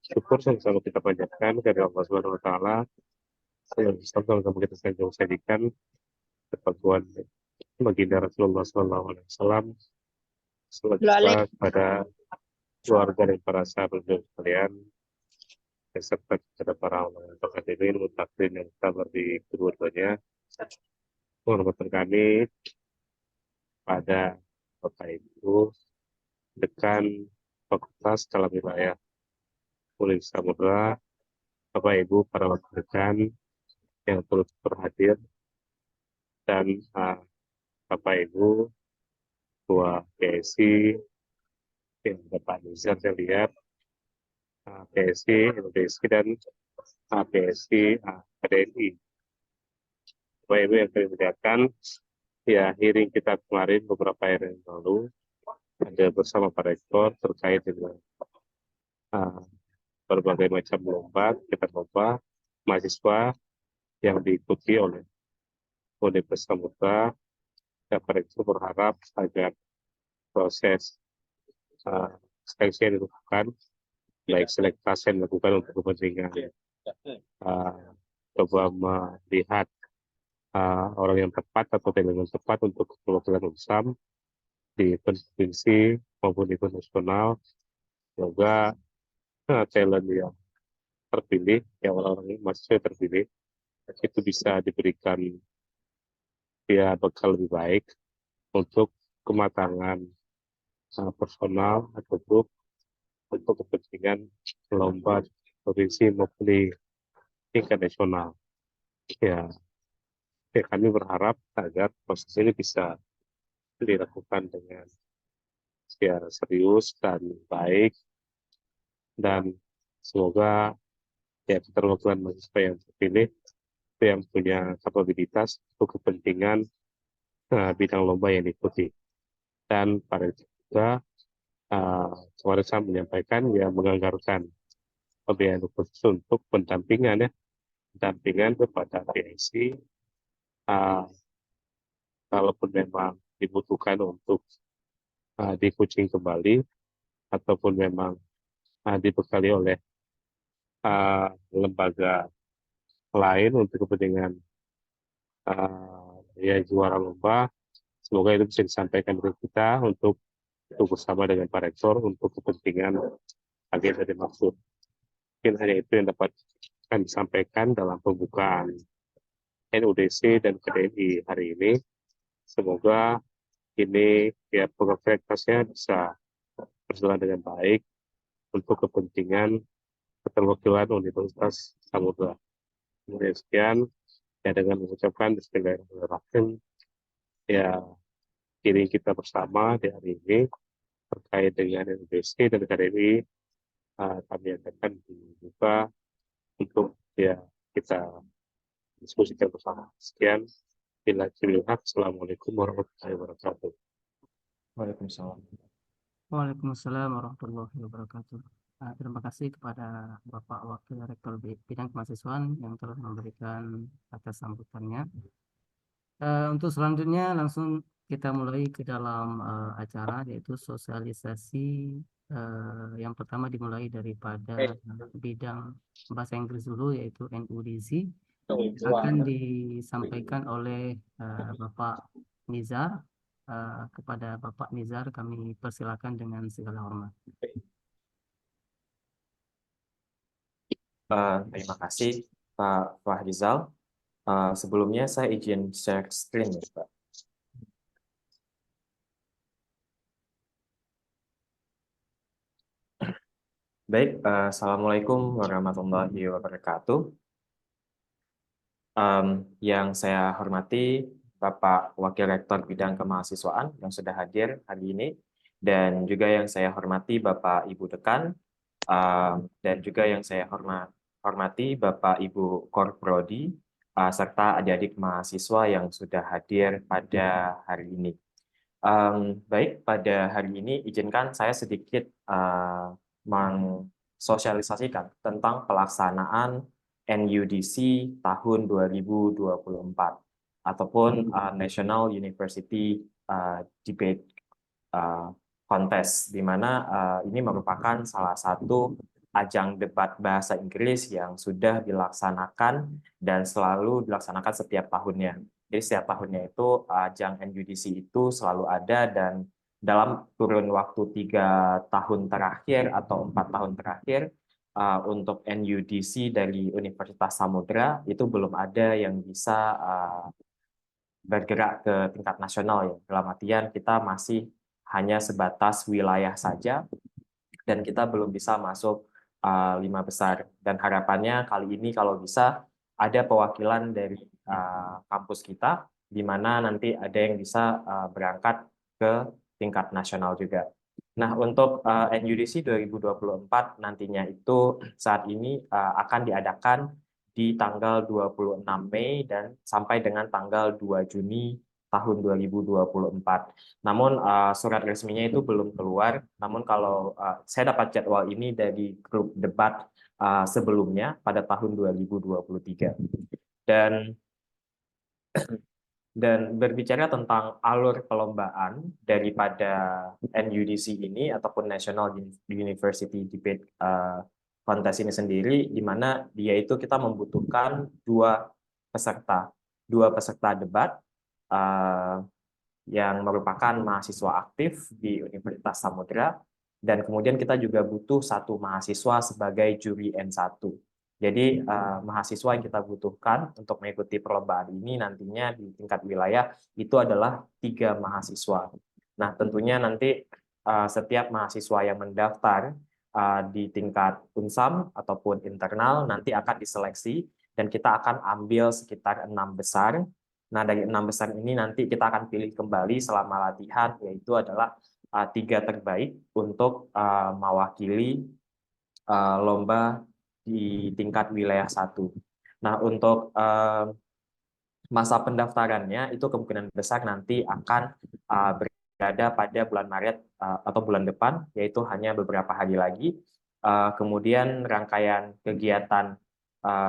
Syukur selalu kita panjatkan kepada Allah Subhanahu wa taala. Sama-sama kita sajikan kepada baginda Rasulullah sallallahu alaihi wasallam, selawat kepada keluarga dan para sahabat sekalian, beserta kepada para ulama hadirin mutakin yang sabar di kedua-duanya. Penghormatan kami pada Bapak Ibu Dekan Fakultas Dalam Wilayah Kuliah Samudra, Bapak Ibu para wakil dekan yang turut berhadir, dan Bapak Ibu Ketua PSI, yang Bapak Nizar saya lihat, PSI Indonesia dan PSI KDNI. Bapak Ibu yang kami muliakan, ya hearing kita kemarin beberapa hari yang lalu ada bersama Pak Rektor terkait dengan berbagai macam lomba mahasiswa yang diikuti oleh Universitas Samudra. Ya, Pak Rektor berharap agar proses seleksi yang dilakukan, baik selektasi yang dilakukan untuk kepentingan coba melihat orang yang tepat atau elemen tepat untuk perwakilan UNSAM di provinsi maupun di nasional. Semoga talent yang terpilih, yang orang-orang mahasiswa terpilih, itu bisa diberikan ya bekal lebih baik untuk kematangan personal atau grup untuk kepentingan lomba provinsi maupun di tingkat nasional. Ya, kami berharap agar proses ini bisa dilakukan dengan serius dan baik, dan semoga ya keterwakilan mahasiswa yang terpilih itu yang punya kapabilitas untuk kepentingan bidang lomba yang diikuti. Dan pada juga kemarin saya menyampaikan ya menganggarkan pembiayaan khusus untuk pendampingan kepada PSI kalaupun memang dibutuhkan untuk di-coaching kembali ataupun memang dibekali oleh lembaga lain untuk kepentingan ya juara lomba. Semoga itu bisa disampaikan ke kita untuk bersama dengan Pak Rektor untuk kepentingan agenda dimaksud. Mungkin hanya itu yang dapat kami sampaikan dalam pembukaan NUDC dan KDNI hari ini. Semoga ini ya progresivitasnya bisa berjalan dengan baik untuk kepentingan keterwakilan Universitas Samudra. Kemudian sekian, ya dengan mengucapkan bismillahirrahmanirrahim, ya kini kita bersama di hari ini terkait dengan NUDC dan KDNI, kami akan dibuka untuk ya kita diskusikan bersama. Sekian. Assalamualaikum warahmatullahi wabarakatuh. Waalaikumsalam. Waalaikumsalam warahmatullahi wabarakatuh. Terima kasih kepada Bapak Wakil Rektor Bidang Kemahasiswaan yang telah memberikan atas sambutannya. Untuk selanjutnya langsung kita mulai ke dalam acara, yaitu sosialisasi. Yang pertama dimulai daripada bidang bahasa Inggris dulu, yaitu NUDC. Akan disampaikan oleh Bapak Nizar. Kepada Bapak Nizar kami persilakan dengan segala hormat. Terima kasih Pak Fahrizal. Sebelumnya saya izin share screen ya Pak. Baik, Assalamualaikum warahmatullahi wabarakatuh. Yang saya hormati Bapak Wakil Rektor Bidang Kemahasiswaan yang sudah hadir hari ini, dan juga yang saya hormati Bapak Ibu Dekan, dan juga yang saya hormati Bapak Ibu Korprodi, serta adik-adik mahasiswa yang sudah hadir pada hari ini. Baik, pada hari ini izinkan saya sedikit mensosialisasikan tentang pelaksanaan NUDC tahun 2024 ataupun National University Debate Contest, di mana ini merupakan salah satu ajang debat bahasa Inggris yang sudah dilaksanakan dan selalu dilaksanakan setiap tahunnya. Jadi setiap tahunnya itu ajang NUDC itu selalu ada, dan dalam kurun waktu 3 tahun terakhir atau 4 tahun terakhir untuk NUDC dari Universitas Samudra itu belum ada yang bisa bergerak ke tingkat nasional ya. Dalam artian kita masih hanya sebatas wilayah saja dan kita belum bisa masuk 5 besar. Dan harapannya kali ini kalau bisa ada perwakilan dari kampus kita, di mana nanti ada yang bisa berangkat ke tingkat nasional juga. Nah, untuk NUDC 2024 nantinya itu saat ini akan diadakan di tanggal 26 Mei dan sampai dengan tanggal 2 Juni tahun 2024. Namun surat resminya itu belum keluar. Namun kalau saya dapat jadwal ini dari grup debat sebelumnya pada tahun 2023. Dan berbicara tentang alur perlombaan daripada NUDC ini ataupun National University Debate Contest ini sendiri, di mana dia itu kita membutuhkan dua peserta debat yang merupakan mahasiswa aktif di Universitas Samudra, dan kemudian kita juga butuh 1 mahasiswa sebagai juri N1. Jadi mahasiswa yang kita butuhkan untuk mengikuti perlombaan ini nantinya di tingkat wilayah itu adalah 3 mahasiswa. Nah, tentunya nanti setiap mahasiswa yang mendaftar di tingkat unsam ataupun internal nanti akan diseleksi dan kita akan ambil sekitar 6 besar. Nah, dari 6 besar ini nanti kita akan pilih kembali selama latihan, yaitu adalah 3 terbaik untuk mewakili lomba di tingkat wilayah 1. Nah, untuk masa pendaftarannya itu kemungkinan besar nanti akan berada pada bulan Maret atau bulan depan, yaitu hanya beberapa hari lagi. Kemudian rangkaian kegiatan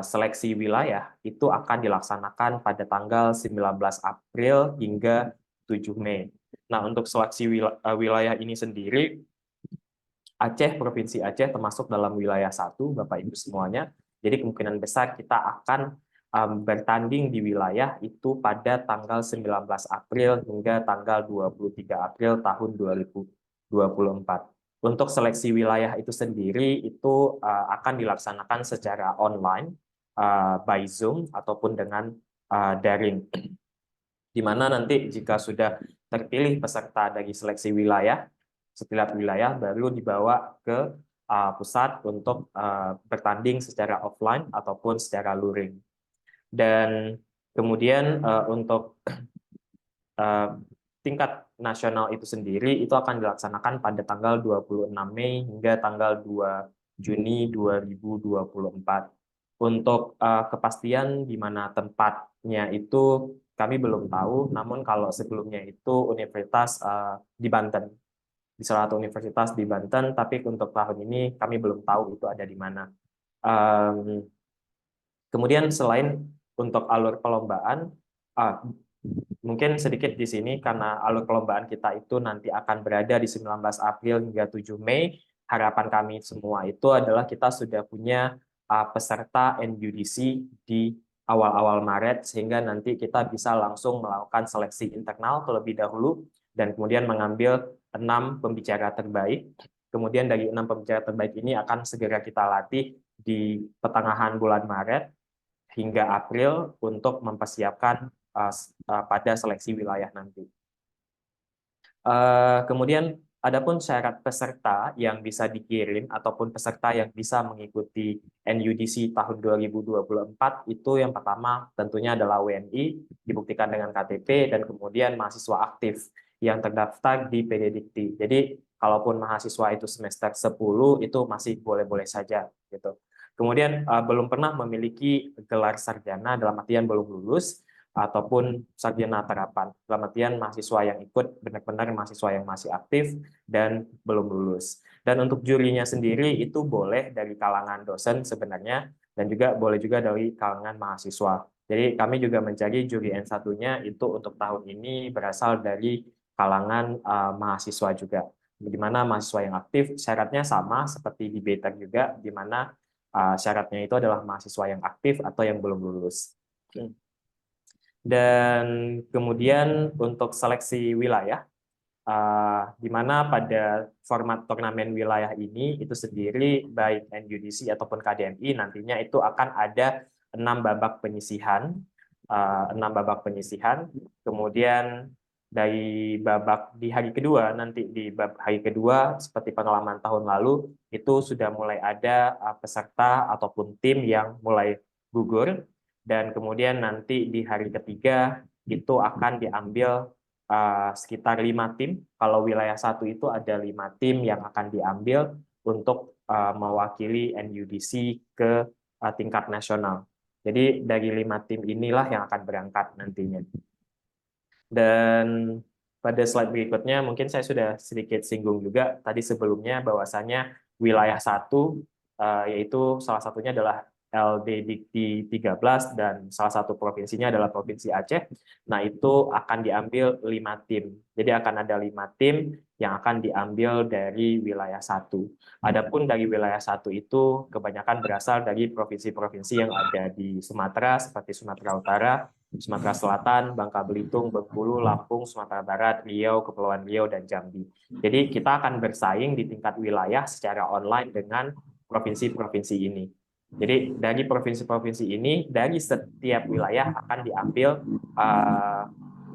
seleksi wilayah itu akan dilaksanakan pada tanggal 19 April hingga 7 Mei. Nah, untuk seleksi wilayah ini sendiri, Aceh, Provinsi Aceh termasuk dalam wilayah 1, Bapak Ibu semuanya. Jadi kemungkinan besar kita akan bertanding di wilayah itu pada tanggal 19 April hingga tanggal 23 April tahun 2024. Untuk seleksi wilayah itu sendiri itu akan dilaksanakan secara online, by Zoom ataupun dengan daring. Di mana nanti jika sudah terpilih peserta dari seleksi wilayah, setiap wilayah baru dibawa ke pusat untuk bertanding secara offline ataupun secara luring. Dan kemudian untuk tingkat nasional itu sendiri itu akan dilaksanakan pada tanggal 26 Mei hingga tanggal 2 Juni 2024. Untuk kepastian di mana tempatnya itu kami belum tahu, namun kalau sebelumnya itu universitas di Banten, di salah satu universitas di Banten, tapi untuk tahun ini kami belum tahu itu ada di mana. Kemudian selain untuk alur perlombaan, mungkin sedikit di sini karena alur perlombaan kita itu nanti akan berada di 19 April hingga 7 Mei, harapan kami semua itu adalah kita sudah punya peserta NUDC di awal-awal Maret, sehingga nanti kita bisa langsung melakukan seleksi internal terlebih dahulu, dan kemudian mengambil 6 pembicara terbaik. Kemudian dari 6 pembicara terbaik ini akan segera kita latih di pertengahan bulan Maret hingga April untuk mempersiapkan pada seleksi wilayah nanti. Kemudian adapun syarat peserta yang bisa dikirim ataupun peserta yang bisa mengikuti NUDC tahun 2024 itu yang pertama tentunya adalah WNI, dibuktikan dengan KTP, dan kemudian mahasiswa aktif yang terdaftar di PD Dikti. Jadi kalaupun mahasiswa itu semester 10 itu masih boleh-boleh saja gitu. Kemudian belum pernah memiliki gelar sarjana dalam artian belum lulus, ataupun sarjana terapan. Dalam artian mahasiswa yang ikut benar-benar mahasiswa yang masih aktif dan belum lulus. Dan untuk jurinya sendiri itu boleh dari kalangan dosen sebenarnya, dan juga boleh juga dari kalangan mahasiswa. Jadi kami juga mencari juri N1-nya itu untuk tahun ini berasal dari kalangan mahasiswa juga. di mana mahasiswa yang aktif syaratnya sama seperti di BTEC juga, di mana syaratnya itu adalah mahasiswa yang aktif atau yang belum lulus. Dan kemudian untuk seleksi wilayah, di mana pada format turnamen wilayah ini itu sendiri baik NUDC ataupun KDMI nantinya itu akan ada 6 babak penyisihan, kemudian dari babak di hari kedua nanti di hari kedua seperti pengalaman tahun lalu itu sudah mulai ada peserta ataupun tim yang mulai gugur, dan kemudian nanti di hari ketiga itu akan diambil sekitar 5 tim. Kalau wilayah 1 itu ada 5 tim yang akan diambil untuk mewakili NUDC ke tingkat nasional. Jadi dari 5 tim inilah yang akan berangkat nantinya. Dan pada slide berikutnya mungkin saya sudah sedikit singgung juga tadi sebelumnya bahwasanya wilayah 1 yaitu salah satunya adalah LD Dikti 13 dan salah satu provinsinya adalah Provinsi Aceh. Nah, itu akan diambil 5 tim. Jadi akan ada 5 tim yang akan diambil dari wilayah 1. Adapun dari wilayah 1 itu kebanyakan berasal dari provinsi-provinsi yang ada di Sumatera seperti Sumatera Utara, Sumatera Selatan, Bangka Belitung, Bengkulu, Lampung, Sumatera Barat, Riau, Kepulauan Riau, dan Jambi. Jadi kita akan bersaing di tingkat wilayah secara online dengan provinsi-provinsi ini. Jadi dari provinsi-provinsi ini, dari setiap wilayah akan diambil,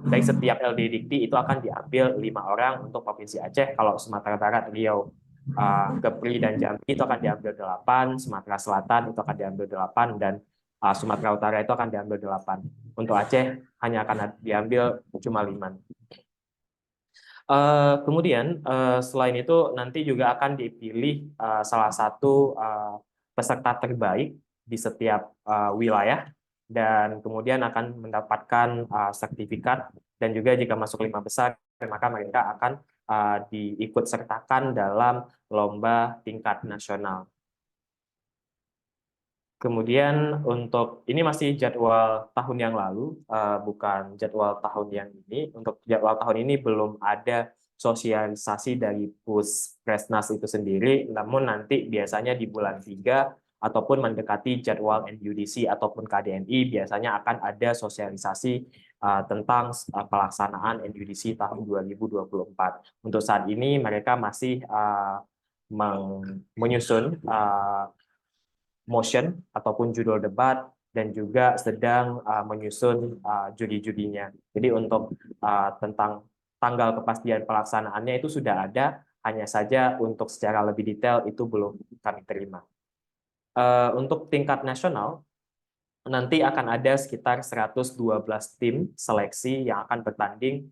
dari setiap LD Dikti itu akan diambil 5 orang untuk Provinsi Aceh. Kalau Sumatera Barat, Riau, Kepri, dan Jambi itu akan diambil 8, Sumatera Selatan itu akan diambil 8, dan Sumatera Utara itu akan diambil 8. Untuk Aceh hanya akan diambil cuma 5. Kemudian selain itu nanti juga akan dipilih salah satu peserta terbaik di setiap wilayah, dan kemudian akan mendapatkan sertifikat, dan juga jika masuk 5 besar maka mereka akan diikut sertakan dalam lomba tingkat nasional. Kemudian untuk ini masih jadwal tahun yang lalu, bukan jadwal tahun yang ini. Untuk jadwal tahun ini belum ada sosialisasi dari Puskesmas itu sendiri, namun nanti biasanya di bulan 3 ataupun mendekati jadwal NUDC ataupun KDMI biasanya akan ada sosialisasi tentang pelaksanaan NUDC tahun 2024. Untuk saat ini mereka masih menyusun motion ataupun judul debat, dan juga sedang menyusun judi-judinya. Jadi untuk tentang tanggal kepastian pelaksanaannya itu sudah ada, hanya saja untuk secara lebih detail itu belum kami terima. Untuk tingkat nasional, nanti akan ada sekitar 112 tim seleksi yang akan bertanding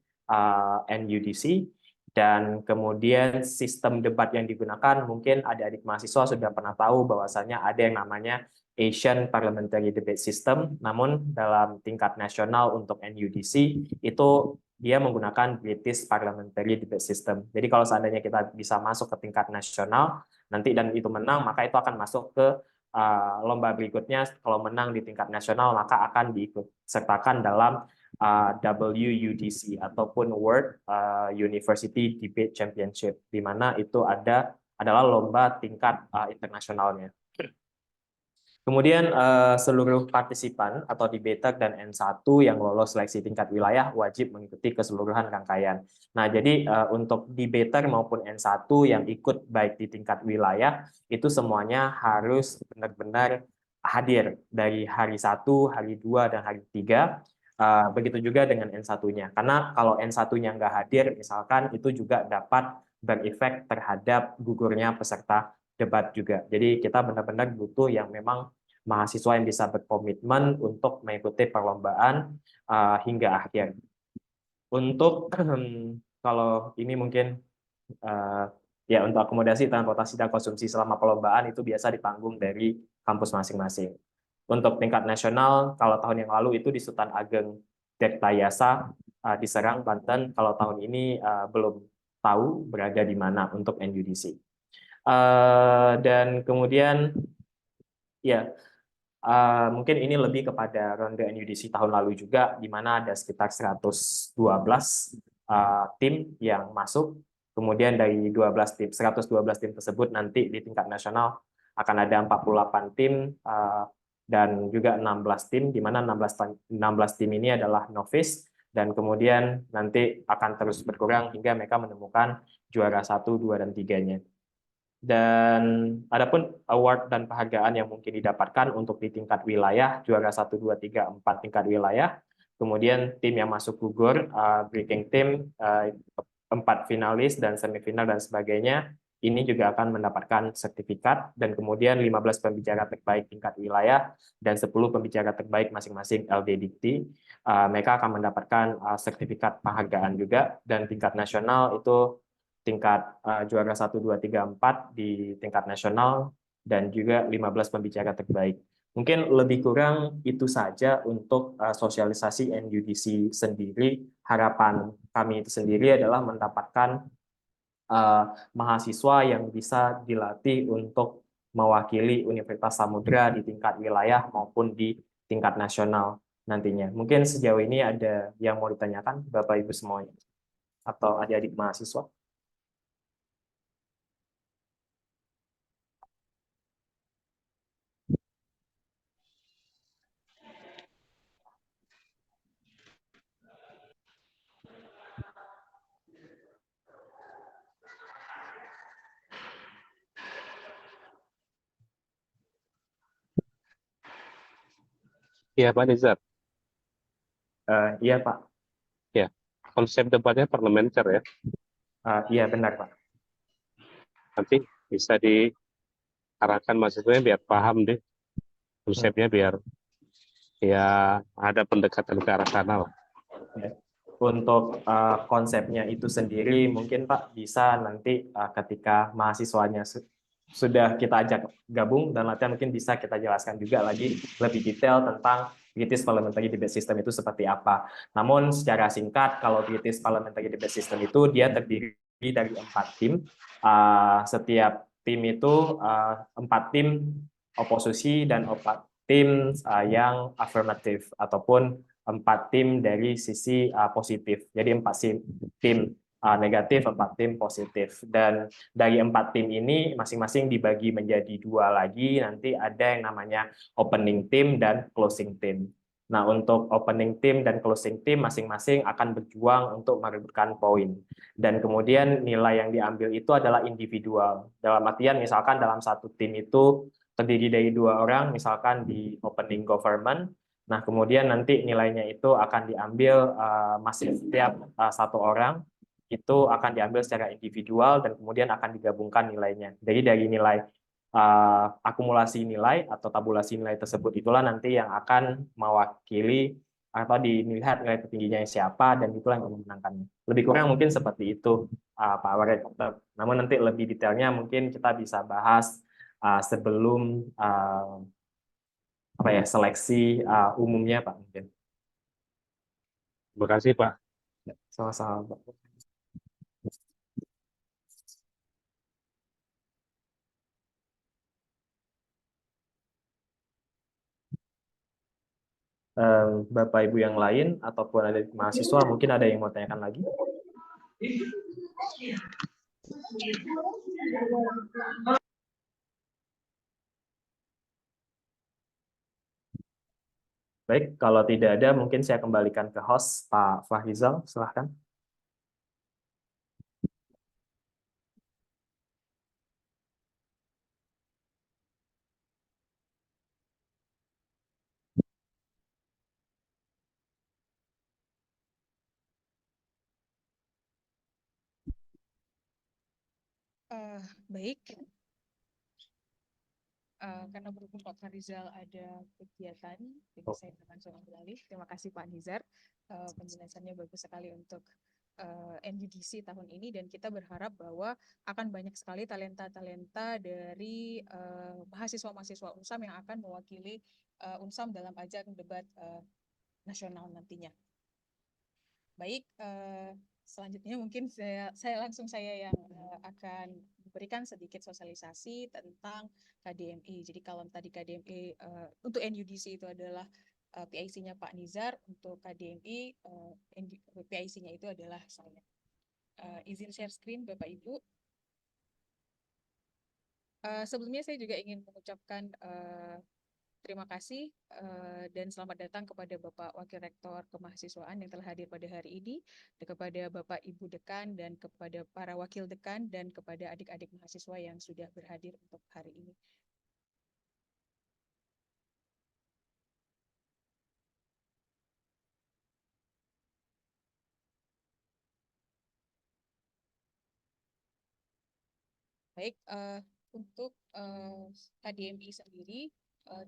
NUDC, dan kemudian sistem debat yang digunakan mungkin adik-adik mahasiswa sudah pernah tahu bahwasanya ada yang namanya Asian Parliamentary Debate System, namun dalam tingkat nasional untuk NUDC itu dia menggunakan British Parliamentary Debate System. Jadi kalau seandainya kita bisa masuk ke tingkat nasional nanti dan itu menang, maka itu akan masuk ke lomba berikutnya. Kalau menang di tingkat nasional maka akan diikut sertakan dalam WUDC ataupun World University Debate Championship, di mana itu adalah lomba tingkat internasionalnya. Kemudian seluruh partisipan atau debater dan N1 yang lolos seleksi tingkat wilayah wajib mengikuti keseluruhan rangkaian. Nah, jadi untuk debater maupun N1 yang ikut baik di tingkat wilayah itu semuanya harus benar-benar hadir dari hari 1, hari 2, dan hari 3. Begitu juga dengan N1-nya. Karena kalau N1-nya nggak hadir, misalkan itu juga dapat berefek terhadap gugurnya peserta debat juga. Jadi kita benar-benar butuh yang memang mahasiswa yang bisa berkomitmen untuk mengikuti perlombaan hingga akhir. Untuk kalau ini mungkin ya untuk akomodasi transportasi dan konsumsi selama perlombaan itu biasa ditanggung dari kampus masing-masing. Untuk tingkat nasional, kalau tahun yang lalu itu di Sultan Ageng Tirtayasa di Serang, Banten. Kalau tahun ini belum tahu berada di mana untuk NUDC. Dan kemudian ya mungkin ini lebih kepada ronde NUDC tahun lalu juga, di mana ada sekitar 112 tim yang masuk, Kemudian dari 12 tim, 112 tim tersebut nanti di tingkat nasional akan ada 48 tim dan juga 16 tim, di mana 16 tim ini adalah novice, dan kemudian nanti akan terus berkurang hingga mereka menemukan juara 1, 2, dan 3-nya. Dan adapun award dan penghargaan yang mungkin didapatkan untuk di tingkat wilayah, juara 1, 2, 3, 4 tingkat wilayah, kemudian tim yang masuk gugur, breaking team, 4 finalis dan semifinal dan sebagainya, ini juga akan mendapatkan sertifikat, dan kemudian 15 pembicara terbaik tingkat wilayah dan 10 pembicara terbaik masing-masing LD Dikti, mereka akan mendapatkan sertifikat penghargaan juga, dan tingkat nasional itu tingkat juara 1, 2, 3, 4 di tingkat nasional, dan juga 15 pembicara terbaik. Mungkin lebih kurang itu saja untuk sosialisasi NUDC sendiri. Harapan kami itu sendiri adalah mendapatkan mahasiswa yang bisa dilatih untuk mewakili Universitas Samudra di tingkat wilayah maupun di tingkat nasional nantinya. Mungkin sejauh ini ada yang mau ditanyakan, Bapak Ibu semuanya, atau adik-adik mahasiswa? Iya, Pak Nizar. Iya, Pak. Ya, konsep debatnya parlementer ya. Iya, benar, Pak. Nanti bisa diarahkan mahasiswanya biar paham deh konsepnya, biar ya ada pendekatan ke arah sana lah. Untuk konsepnya itu sendiri, mungkin Pak bisa nanti ketika mahasiswanya sudah kita ajak gabung dan latihan, mungkin bisa kita jelaskan juga lagi lebih detail tentang British Parliamentary Debate System itu seperti apa. Namun secara singkat, kalau British Parliamentary Debate System itu dia terdiri dari 4 tim. Setiap tim itu 4 tim oposisi dan 4 tim yang affirmative, ataupun 4 tim dari sisi positif. Jadi 4 tim negatif, 4 tim positif. Dan dari 4 tim ini masing-masing dibagi menjadi 2 lagi. Nanti ada yang namanya opening team dan closing team. Nah, untuk opening team dan closing team masing-masing akan berjuang untuk merebutkan poin. Dan kemudian nilai yang diambil itu adalah individual. Dalam artian misalkan dalam satu tim itu terdiri dari 2 orang, misalkan di opening government. Nah, kemudian nanti nilainya itu akan diambil masih setiap 1 orang itu akan diambil secara individual dan kemudian akan digabungkan nilainya. Jadi dari nilai akumulasi nilai atau tabulasi nilai tersebut itulah nanti yang akan mewakili atau dilihat nilai tertingginya siapa, dan itulah yang memenangkannya. Lebih kurang mungkin seperti itu, Pak Rektor. Namun nanti lebih detailnya mungkin kita bisa bahas sebelum seleksi umumnya, Pak, mungkin. Terima kasih, Pak. Sama-sama, Pak. Bapak Ibu yang lain ataupun ada mahasiswa mungkin ada yang mau tanyakan lagi? Baik, kalau tidak ada mungkin saya kembalikan ke host Pak Fahrizal, silahkan. Baik, karena berhubung Pak Farizal ada kegiatan, jadi saya akan langsung beralih. Terima kasih Pak Nizar, penjelasannya bagus sekali untuk NUDC tahun ini, dan kita berharap bahwa akan banyak sekali talenta-talenta dari mahasiswa-mahasiswa UNSAM yang akan mewakili UNSAM dalam ajang debat nasional nantinya. Baik, selanjutnya mungkin saya yang akan memberikan sedikit sosialisasi tentang KDMI. Jadi kalau tadi KDMI untuk NUDC itu adalah PIC-nya Pak Nizar, untuk KDMI PIC-nya itu adalah saya. Izin share screen Bapak Ibu. Sebelumnya saya juga ingin mengucapkan terima kasih dan selamat datang kepada Bapak Wakil Rektor Kemahasiswaan yang telah hadir pada hari ini, kepada Bapak Ibu Dekan dan kepada para Wakil Dekan dan kepada adik-adik mahasiswa yang sudah berhadir untuk hari ini. Baik, untuk KDMI sendiri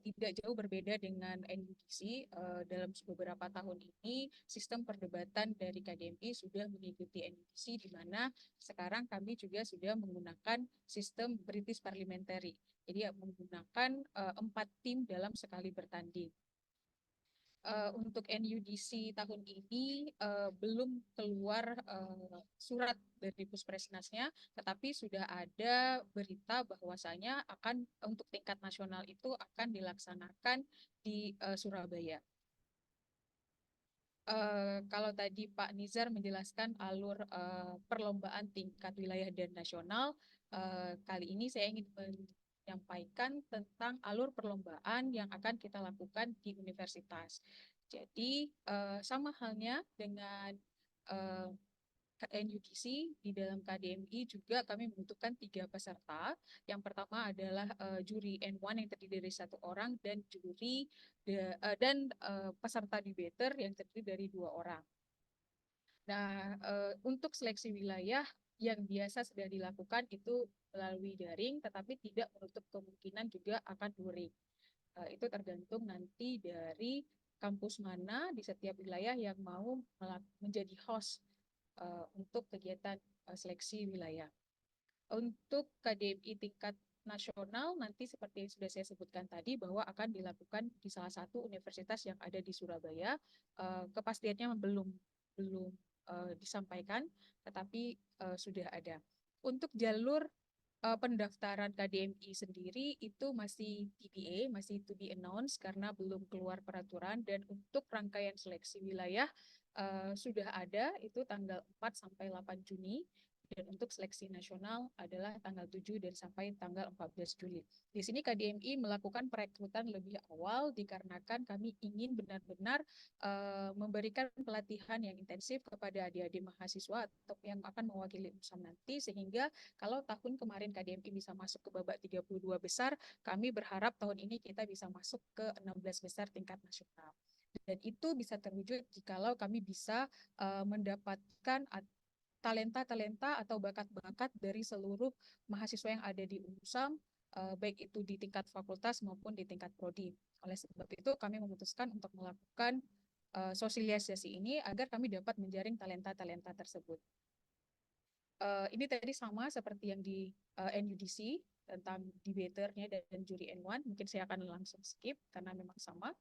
tidak jauh berbeda dengan NUDC. Dalam beberapa tahun ini, sistem perdebatan dari KDMI sudah mengikuti NUDC, di mana sekarang kami juga sudah menggunakan sistem British Parliamentary. Jadi menggunakan 4 tim dalam sekali bertanding. Untuk NUDC tahun ini belum keluar surat dari Puspresnasnya, tetapi sudah ada berita bahwasanya akan untuk tingkat nasional itu akan dilaksanakan di Surabaya. Kalau tadi Pak Nizar menjelaskan alur perlombaan tingkat wilayah dan nasional, kali ini saya ingin menyampaikan tentang alur perlombaan yang akan kita lakukan di universitas. Jadi sama halnya dengan NUDC, di dalam KDMI juga kami membutuhkan 3 peserta. Yang pertama adalah juri N1 yang terdiri dari 1 orang dan dan peserta debater yang terdiri dari 2 orang. Nah, untuk seleksi wilayah yang biasa sudah dilakukan itu melalui daring, tetapi tidak menutup kemungkinan juga akan luring. Itu tergantung nanti dari kampus mana di setiap wilayah yang mau menjadi host untuk kegiatan seleksi wilayah. Untuk KDMI tingkat nasional nanti seperti yang sudah saya sebutkan tadi bahwa akan dilakukan di salah satu universitas yang ada di Surabaya. Kepastiannya belum disampaikan, tetapi sudah ada. Untuk jalur pendaftaran KDMI sendiri itu masih TBA, masih to be announced karena belum keluar peraturan, dan untuk rangkaian seleksi wilayah sudah ada, itu tanggal 4 sampai 8 Juni, dan untuk seleksi nasional adalah tanggal 7 dan sampai tanggal 14 Juli. Di sini KDMI melakukan perekrutan lebih awal dikarenakan kami ingin benar-benar memberikan pelatihan yang intensif kepada adik-adik mahasiswa atau yang akan mewakili UNSAM nanti, sehingga kalau tahun kemarin KDMI bisa masuk ke babak 32 besar, kami berharap tahun ini kita bisa masuk ke 16 besar tingkat nasional. Dan itu bisa terwujud jikalau kami bisa mendapatkan talenta-talenta atau bakat-bakat dari seluruh mahasiswa yang ada di UNSAM, baik itu di tingkat fakultas maupun di tingkat prodi. Oleh sebab itu kami memutuskan untuk melakukan sosialisasi ini agar kami dapat menjaring talenta-talenta tersebut. Ini tadi sama seperti yang di NUDC tentang debaternya dan juri N1. Mungkin saya akan langsung skip karena memang sama.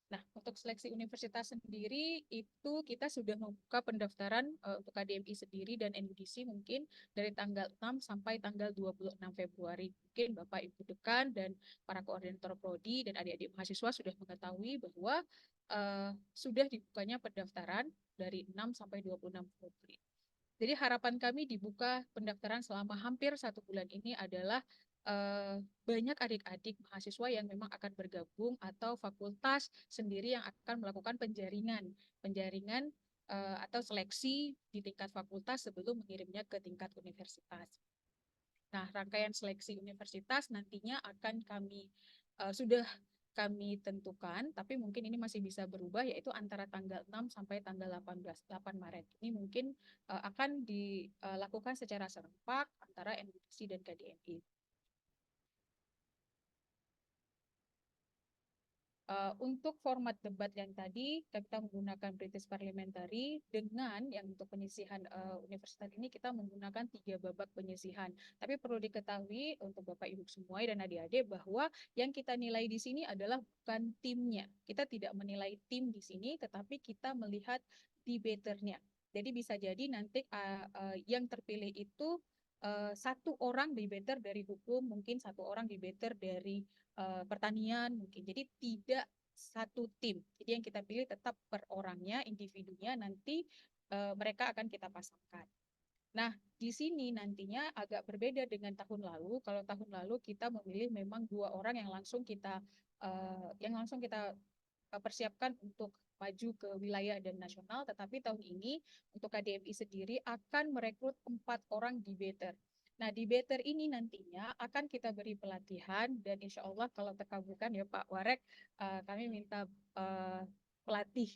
Nah, untuk seleksi universitas sendiri itu kita sudah membuka pendaftaran untuk KDMI sendiri dan NUDC mungkin dari tanggal 6 sampai tanggal 26 Februari. Mungkin Bapak Ibu Dekan dan para koordinator prodi dan adik-adik mahasiswa sudah mengetahui bahwa sudah dibukanya pendaftaran dari 6 sampai 26 Februari. Jadi harapan kami dibuka pendaftaran selama hampir 1 bulan ini adalah banyak adik-adik mahasiswa yang memang akan bergabung atau fakultas sendiri yang akan melakukan penjaringan atau seleksi di tingkat fakultas sebelum mengirimnya ke tingkat universitas. Nah, rangkaian seleksi universitas nantinya akan sudah kami tentukan, tapi mungkin ini masih bisa berubah, yaitu antara tanggal 6 sampai tanggal 8 Maret. Ini mungkin akan dilakukan secara serempak antara NUDC dan KDMI. Untuk format debat yang tadi, kita menggunakan British Parliamentary, dengan yang untuk penyisihan universitas ini kita menggunakan 3 babak penyisihan. Tapi perlu diketahui untuk Bapak Ibu semua dan adik-adik bahwa yang kita nilai di sini adalah bukan timnya. Kita tidak menilai tim di sini, tetapi kita melihat debaternya. Jadi bisa jadi nanti yang terpilih itu 1 orang debater dari hukum, mungkin 1 orang debater dari pertanian mungkin. Jadi tidak satu tim. Jadi yang kita pilih tetap per orangnya, individunya, nanti mereka akan kita pasangkan. Nah, di sini nantinya agak berbeda dengan tahun lalu. Kalau tahun lalu kita memilih memang 2 orang yang langsung kita persiapkan untuk maju ke wilayah dan nasional, tetapi tahun ini untuk KDMI sendiri akan merekrut 4 orang debater. Nah, debater ini nantinya akan kita beri pelatihan dan insya Allah kalau terkabulkan ya Pak Warek, kami minta pelatih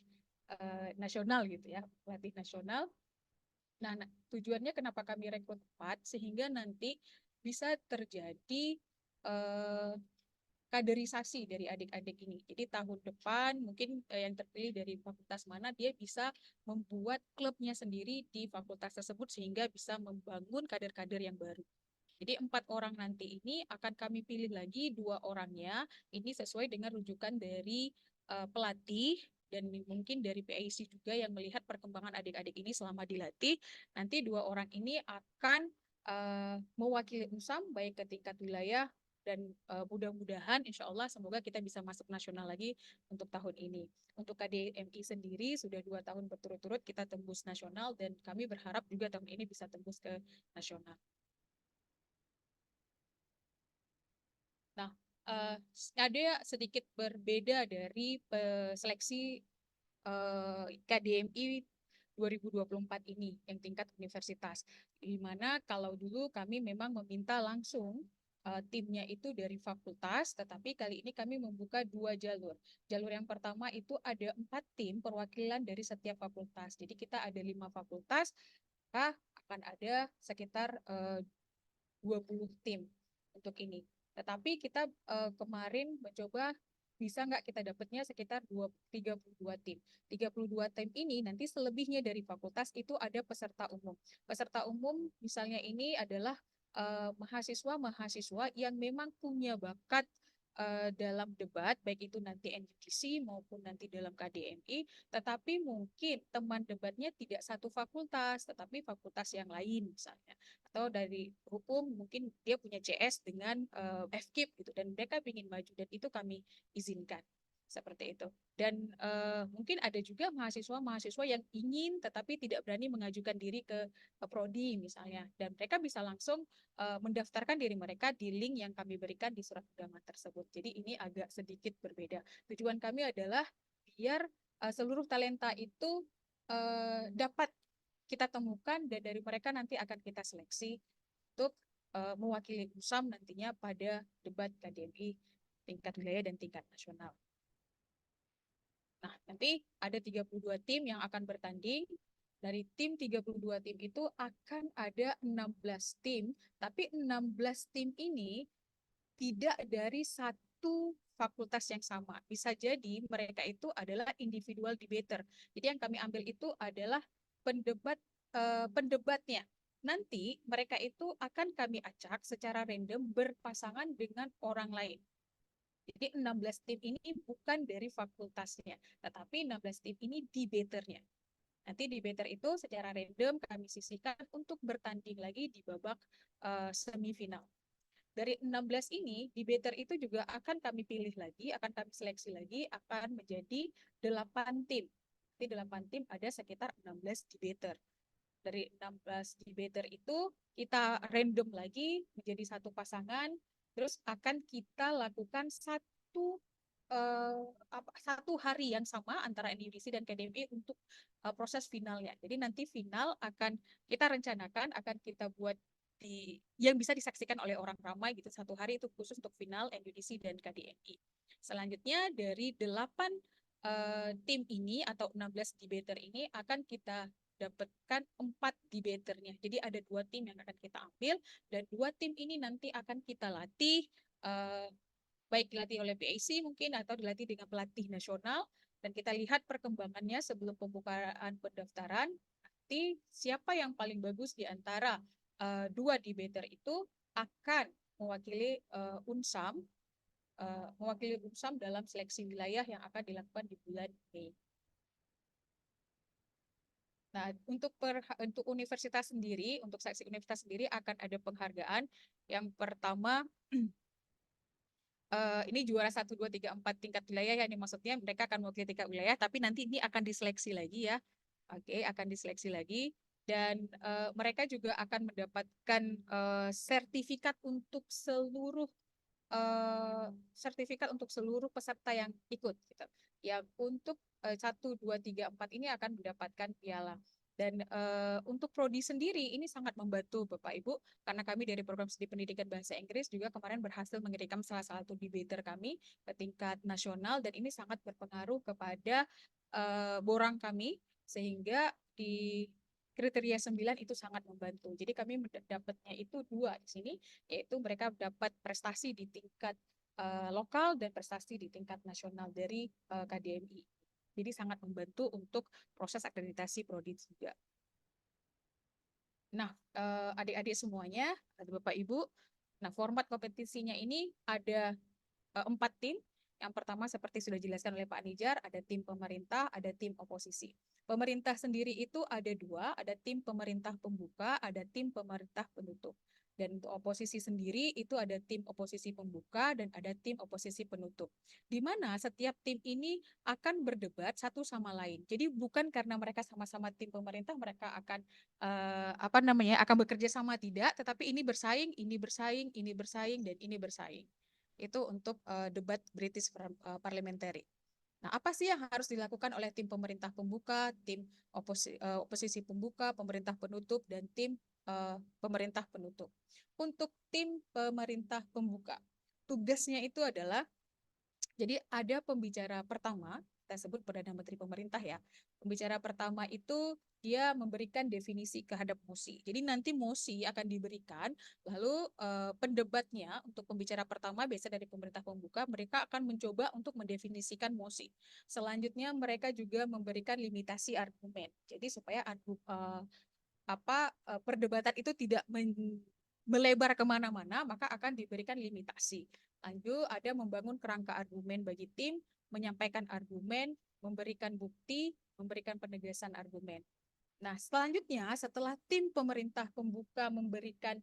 nasional gitu ya, pelatih nasional. Nah, tujuannya kenapa kami rekrut 4, sehingga nanti bisa terjadi eh, kaderisasi dari adik-adik ini. Jadi tahun depan mungkin yang terpilih dari fakultas mana dia bisa membuat klubnya sendiri di fakultas tersebut sehingga bisa membangun kader-kader yang baru. Jadi 4 orang nanti ini akan kami pilih lagi 2 orangnya ini sesuai dengan rujukan dari pelatih dan mungkin dari PIC juga yang melihat perkembangan adik-adik ini selama dilatih. Nanti 2 orang ini akan mewakili UNSAM baik ke tingkat wilayah dan mudah-mudahan insya Allah semoga kita bisa masuk nasional lagi untuk tahun ini. Untuk KDMI sendiri sudah 2 tahun berturut-turut kita tembus nasional dan kami berharap juga tahun ini bisa tembus ke nasional. Nah, ada sedikit berbeda dari seleksi KDMI 2024 ini yang tingkat universitas. Di mana kalau dulu kami memang meminta langsung timnya itu dari fakultas, tetapi kali ini kami membuka 2 jalur. Jalur yang pertama itu ada 4 tim perwakilan dari setiap fakultas. Jadi kita ada 5 fakultas, maka akan ada sekitar 20 tim untuk ini. Tetapi kita kemarin mencoba bisa nggak kita dapatnya sekitar 32 tim. 32 tim ini nanti selebihnya dari fakultas itu ada peserta umum. Peserta umum misalnya ini adalah mahasiswa-mahasiswa yang memang punya bakat dalam debat, baik itu nanti NUDC maupun nanti dalam KDMI, tetapi mungkin teman debatnya tidak satu fakultas, tetapi fakultas yang lain misalnya. Atau dari hukum mungkin dia punya CS dengan FKIP gitu, dan mereka ingin maju, dan itu kami izinkan. Seperti itu. Dan mungkin ada juga mahasiswa-mahasiswa yang ingin tetapi tidak berani mengajukan diri ke prodi misalnya. Dan mereka bisa langsung mendaftarkan diri mereka di link yang kami berikan di surat undangan tersebut. Jadi ini agak sedikit berbeda. Tujuan kami adalah biar seluruh talenta itu dapat kita temukan dan dari mereka nanti akan kita seleksi untuk mewakili UNSAM nantinya pada debat KDMI tingkat wilayah dan tingkat nasional. Nah, nanti ada 32 tim yang akan bertanding. Dari tim 32 tim itu akan ada 16 tim, tapi 16 tim ini tidak dari satu fakultas yang sama. Bisa jadi mereka itu adalah individual debater. Jadi yang kami ambil itu adalah pendebatnya. Nanti mereka itu akan kami acak secara random berpasangan dengan orang lain. Jadi 16 tim ini bukan dari fakultasnya, tetapi 16 tim ini debaternya. Nanti debater itu secara random kami sisihkan untuk bertanding lagi di babak semifinal. Dari 16 ini, debater itu juga akan kami pilih lagi, akan kami seleksi lagi, akan menjadi 8 tim. Di 8 tim ada sekitar 16 debater. Dari 16 debater itu kita random lagi menjadi satu pasangan, terus akan kita lakukan satu hari yang sama antara NUDC dan KDMI untuk proses finalnya. Jadi nanti final akan kita rencanakan akan kita buat yang bisa disaksikan oleh orang ramai gitu, satu hari itu khusus untuk final NUDC dan KDMI. Selanjutnya dari 8 tim ini atau 16 debater ini akan kita dapatkan 4 debaternya. Jadi ada 2 tim yang akan kita ambil dan 2 tim ini nanti akan kita latih baik dilatih oleh PAC mungkin atau dilatih dengan pelatih nasional, dan kita lihat perkembangannya sebelum pembukaan pendaftaran. Nanti siapa yang paling bagus di antara 2 debater itu akan mewakili UNSAM dalam seleksi wilayah yang akan dilakukan di bulan Mei. Nah, untuk universitas sendiri, untuk seleksi universitas sendiri akan ada penghargaan. Yang pertama, ini juara 1, 2, 3, 4 tingkat wilayah ya, ini maksudnya mereka akan mewakili tingkat wilayah, tapi nanti ini akan diseleksi lagi ya. Oke, akan diseleksi lagi. Dan mereka juga akan mendapatkan sertifikat untuk seluruh peserta yang ikut gitu. Yang untuk 1, 2, 3, 4 ini akan mendapatkan piala. Dan untuk prodi sendiri ini sangat membantu Bapak Ibu, karena kami dari program studi pendidikan bahasa Inggris juga kemarin berhasil mengirimkan salah satu debater kami ke tingkat nasional, dan ini sangat berpengaruh kepada borang kami, sehingga di kriteria 9 itu sangat membantu. Jadi kami dapatnya itu 2 di sini, yaitu mereka dapat prestasi di tingkat lokal dan prestasi di tingkat nasional dari KDMI. Jadi sangat membantu untuk proses akreditasi prodi juga. Nah, adik-adik semuanya, Bapak Ibu, nah format kompetisinya ini ada 4 tim. Yang pertama seperti sudah dijelaskan oleh Pak Nijar, ada tim pemerintah, ada tim oposisi. Pemerintah sendiri itu ada 2, ada tim pemerintah pembuka, ada tim pemerintah penutup. Dan untuk oposisi sendiri itu ada tim oposisi pembuka dan ada tim oposisi penutup. Di mana setiap tim ini akan berdebat satu sama lain. Jadi bukan karena mereka sama-sama tim pemerintah mereka akan akan bekerja sama, tidak, tetapi ini bersaing, ini bersaing, ini bersaing, dan ini bersaing. Itu untuk debat British Parliamentary. Nah, apa sih yang harus dilakukan oleh tim pemerintah pembuka, tim oposisi pembuka, pemerintah penutup, dan tim pemerintah penutup? Untuk tim pemerintah pembuka, tugasnya itu adalah, jadi ada pembicara pertama, kita sebut Perdana Menteri Pemerintah ya. Pembicara pertama itu dia memberikan definisi terhadap mosi. Jadi nanti mosi akan diberikan, lalu pendebatnya untuk pembicara pertama biasa dari pemerintah pembuka, mereka akan mencoba untuk mendefinisikan mosi. Selanjutnya mereka juga memberikan limitasi argumen. Jadi supaya perdebatan itu tidak melebar kemana-mana, maka akan diberikan limitasi. Lanjut, ada membangun kerangka argumen bagi tim, menyampaikan argumen, memberikan bukti, memberikan penegasan argumen. Nah, selanjutnya setelah tim pemerintah pembuka memberikan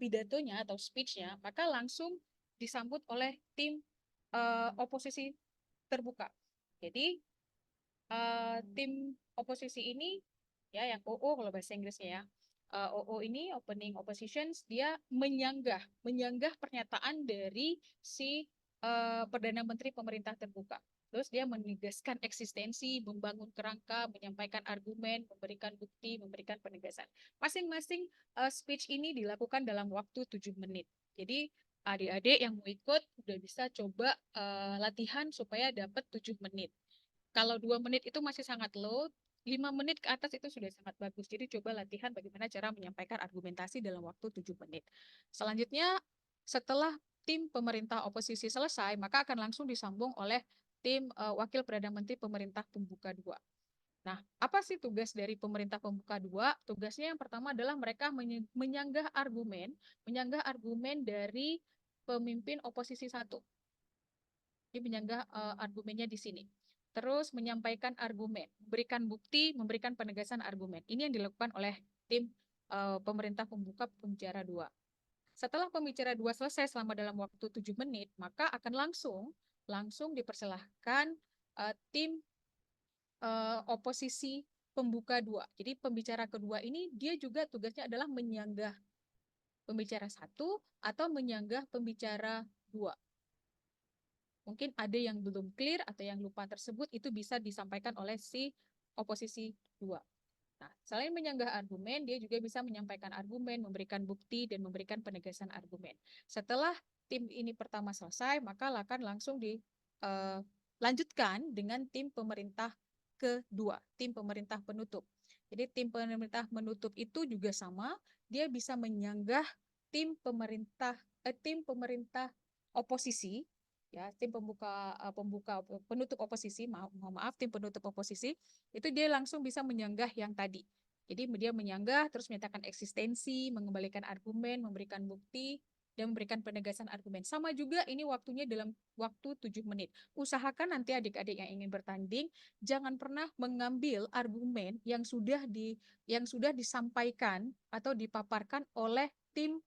pidatonya atau speech-nya, maka langsung disambut oleh tim oposisi terbuka. Jadi tim oposisi ini ya, yang OO kalau bahasa Inggrisnya ya, OO ini opening oppositions, dia menyanggah pernyataan dari si Perdana Menteri Pemerintah Terbuka. Terus dia menegaskan eksistensi, membangun kerangka, menyampaikan argumen, memberikan bukti, memberikan penegasan. Masing-masing speech ini dilakukan dalam waktu 7 menit. Jadi adik-adik yang mau ikut udah bisa coba latihan supaya dapat 7 menit. Kalau 2 menit itu masih sangat low, 5 menit ke atas itu sudah sangat bagus. Jadi coba latihan bagaimana cara menyampaikan argumentasi dalam waktu 7 menit. Selanjutnya, setelah tim pemerintah oposisi selesai, maka akan langsung disambung oleh tim Wakil Perdana Menteri Pemerintah Pembuka 2. Nah, apa sih tugas dari pemerintah pembuka 2? Tugasnya yang pertama adalah mereka menyanggah argumen dari pemimpin oposisi 1. Jadi menyanggah argumennya di sini. Terus menyampaikan argumen, memberikan bukti, memberikan penegasan argumen. Ini yang dilakukan oleh tim pemerintah pembuka pembicara 2. Setelah pembicara 2 selesai selama dalam waktu 7 menit, maka akan langsung dipersilahkan tim oposisi pembuka 2. Jadi pembicara kedua ini dia juga tugasnya adalah menyanggah pembicara 1 atau menyanggah pembicara 2. Mungkin ada yang belum clear atau yang lupa tersebut, itu bisa disampaikan oleh si oposisi 2. Nah, selain menyanggah argumen, dia juga bisa menyampaikan argumen, memberikan bukti, dan memberikan penegasan argumen. Setelah tim ini pertama selesai, maka akan langsung dilanjutkan dengan tim pemerintah kedua, tim pemerintah penutup. Jadi tim pemerintah penutup itu juga sama, dia bisa menyanggah tim pemerintah oposisi, ya, tim penutup oposisi, maaf tim penutup oposisi itu dia langsung bisa menyanggah yang tadi. Jadi dia menyanggah terus menyatakan eksistensi, mengembalikan argumen, memberikan bukti, dan memberikan penegasan argumen. Sama juga ini waktunya dalam waktu 7 menit. Usahakan nanti adik-adik yang ingin bertanding jangan pernah mengambil argumen yang sudah disampaikan atau dipaparkan oleh tim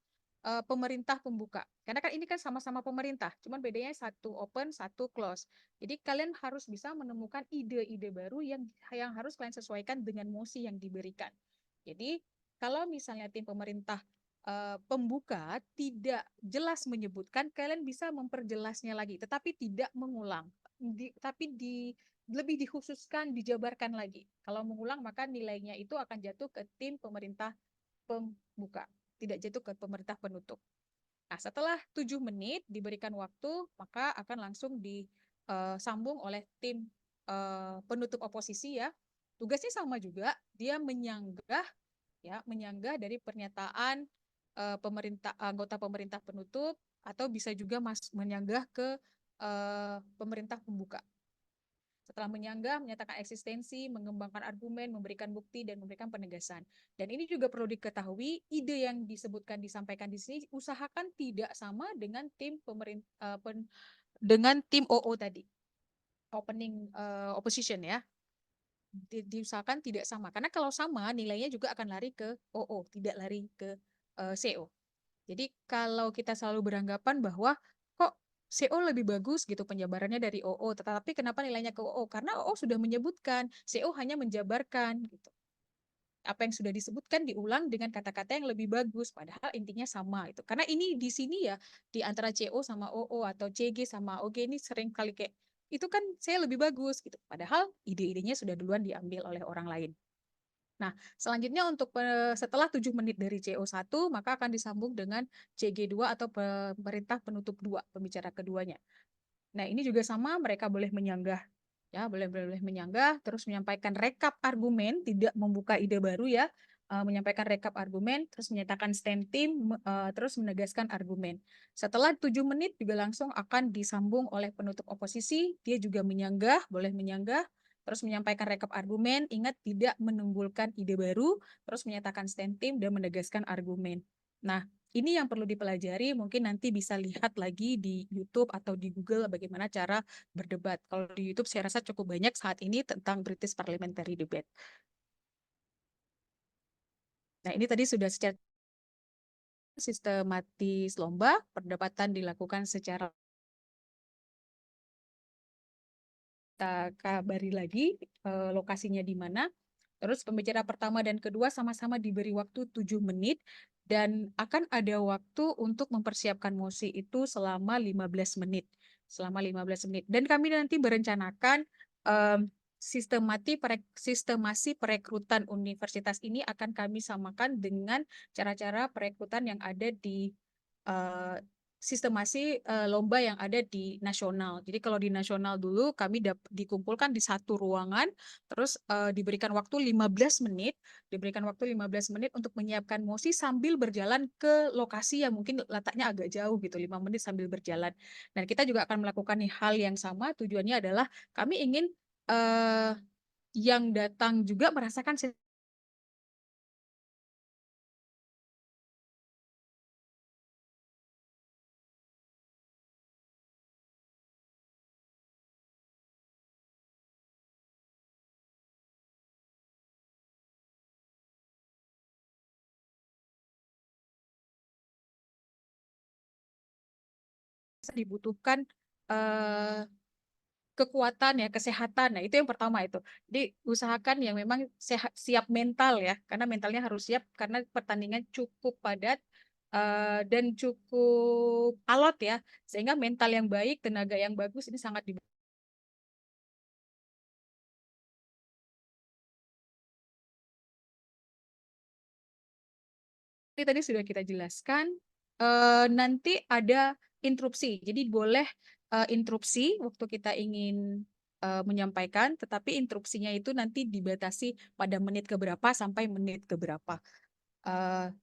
pemerintah pembuka. Karena kan ini kan sama-sama pemerintah, cuman bedanya satu open, satu close. Jadi kalian harus bisa menemukan ide-ide baru yang harus kalian sesuaikan dengan mosi yang diberikan. Jadi kalau misalnya tim pemerintah pembuka tidak jelas menyebutkan, kalian bisa memperjelasnya lagi, tetapi tidak mengulang, lebih dikhususkan, dijabarkan lagi. Kalau mengulang maka nilainya itu akan jatuh ke tim pemerintah pembuka, tidak jatuh ke pemerintah penutup. Nah, setelah 7 menit diberikan waktu, maka akan langsung disambung oleh tim penutup oposisi ya. Tugasnya sama juga, dia menyanggah dari pernyataan anggota pemerintah penutup, atau bisa juga menyanggah ke pemerintah pembuka. Setelah menyanggah, menyatakan eksistensi, mengembangkan argumen, memberikan bukti, dan memberikan penegasan. Dan ini juga perlu diketahui, ide yang disampaikan di sini, usahakan tidak sama dengan tim OO tadi, opening opposition ya. Diusahakan tidak sama, karena kalau sama nilainya juga akan lari ke OO, tidak lari ke CO. Jadi kalau kita selalu beranggapan bahwa kok CO lebih bagus gitu penjabarannya dari OO, tetapi kenapa nilainya ke OO? Karena OO sudah menyebutkan, CO hanya menjabarkan gitu. Apa yang sudah disebutkan diulang dengan kata-kata yang lebih bagus, padahal intinya sama itu. Karena ini di sini ya, di antara CO sama OO atau CG sama OG ini sering kali kayak itu kan saya lebih bagus gitu. Padahal ide-idenya sudah duluan diambil oleh orang lain. Nah, selanjutnya untuk setelah 7 menit dari CO1, maka akan disambung dengan CG2 atau pemerintah penutup 2, pembicara keduanya. Nah, ini juga sama, mereka boleh menyanggah, ya, boleh menyanggah, terus menyampaikan rekap argumen, tidak membuka ide baru ya, menyampaikan rekap argumen, terus menyatakan stand tim, terus menegaskan argumen. Setelah 7 menit juga langsung akan disambung oleh penutup oposisi, dia juga menyanggah, boleh menyanggah, terus menyampaikan rekap argumen, ingat tidak menimbulkan ide baru, terus menyatakan stand tim dan menegaskan argumen. Nah, ini yang perlu dipelajari, mungkin nanti bisa lihat lagi di YouTube atau di Google bagaimana cara berdebat. Kalau di YouTube saya rasa cukup banyak saat ini tentang British Parliamentary Debate. Nah, ini tadi sudah secara sistematis lomba, perdebatan dilakukan secara kita kabari lagi lokasinya di mana. Terus pembicara pertama dan kedua sama-sama diberi waktu 7 menit dan akan ada waktu untuk mempersiapkan mosi itu selama 15 menit. Selama 15 menit. Dan kami nanti berencanakan sistemasi perekrutan universitas ini akan kami samakan dengan cara-cara perekrutan yang ada di sistemasi lomba yang ada di nasional. Jadi kalau di nasional dulu kami dikumpulkan di satu ruangan, terus diberikan waktu 15 menit, untuk menyiapkan mosi sambil berjalan ke lokasi yang mungkin letaknya agak jauh gitu, 5 menit sambil berjalan. Dan kita juga akan melakukan hal yang sama, tujuannya adalah kami ingin yang datang juga merasakan dibutuhkan kekuatan ya, kesehatan. Nah, itu yang pertama itu. Jadi usahakan yang memang siap mental ya, karena mentalnya harus siap karena pertandingan cukup padat dan cukup alot ya, sehingga mental yang baik, tenaga yang bagus ini sangat dibutuhkan. Ini tadi sudah kita jelaskan. Nanti ada interupsi, jadi boleh interupsi waktu kita ingin menyampaikan, tetapi interupsinya itu nanti dibatasi pada menit keberapa sampai menit keberapa.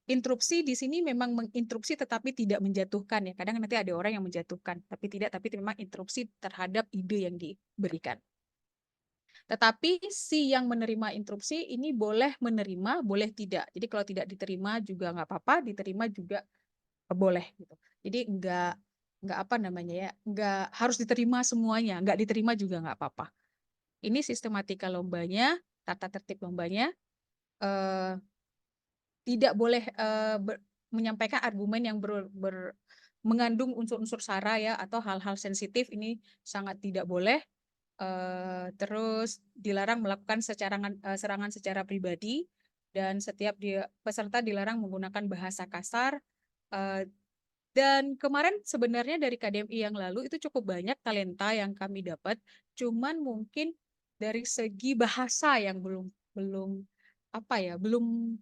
Interupsi di sini memang menginterupsi tetapi tidak menjatuhkan ya. Kadang nanti ada orang yang menjatuhkan, tapi memang interupsi terhadap ide yang diberikan. Tetapi si yang menerima interupsi ini boleh menerima, boleh tidak. Jadi kalau tidak diterima juga nggak apa-apa, diterima juga boleh gitu. Jadi nggak apa namanya ya, nggak harus diterima semuanya, nggak diterima juga nggak apa-apa. Ini sistematika lombanya, tata tertib lombanya. Tidak boleh menyampaikan argumen yang mengandung unsur-unsur sara ya atau hal-hal sensitif, ini sangat tidak boleh. Terus dilarang melakukan serangan secara pribadi, dan setiap peserta dilarang menggunakan bahasa kasar. Dan kemarin sebenarnya dari KDMI yang lalu itu cukup banyak talenta yang kami dapat, cuman mungkin dari segi bahasa yang belum apa ya, belum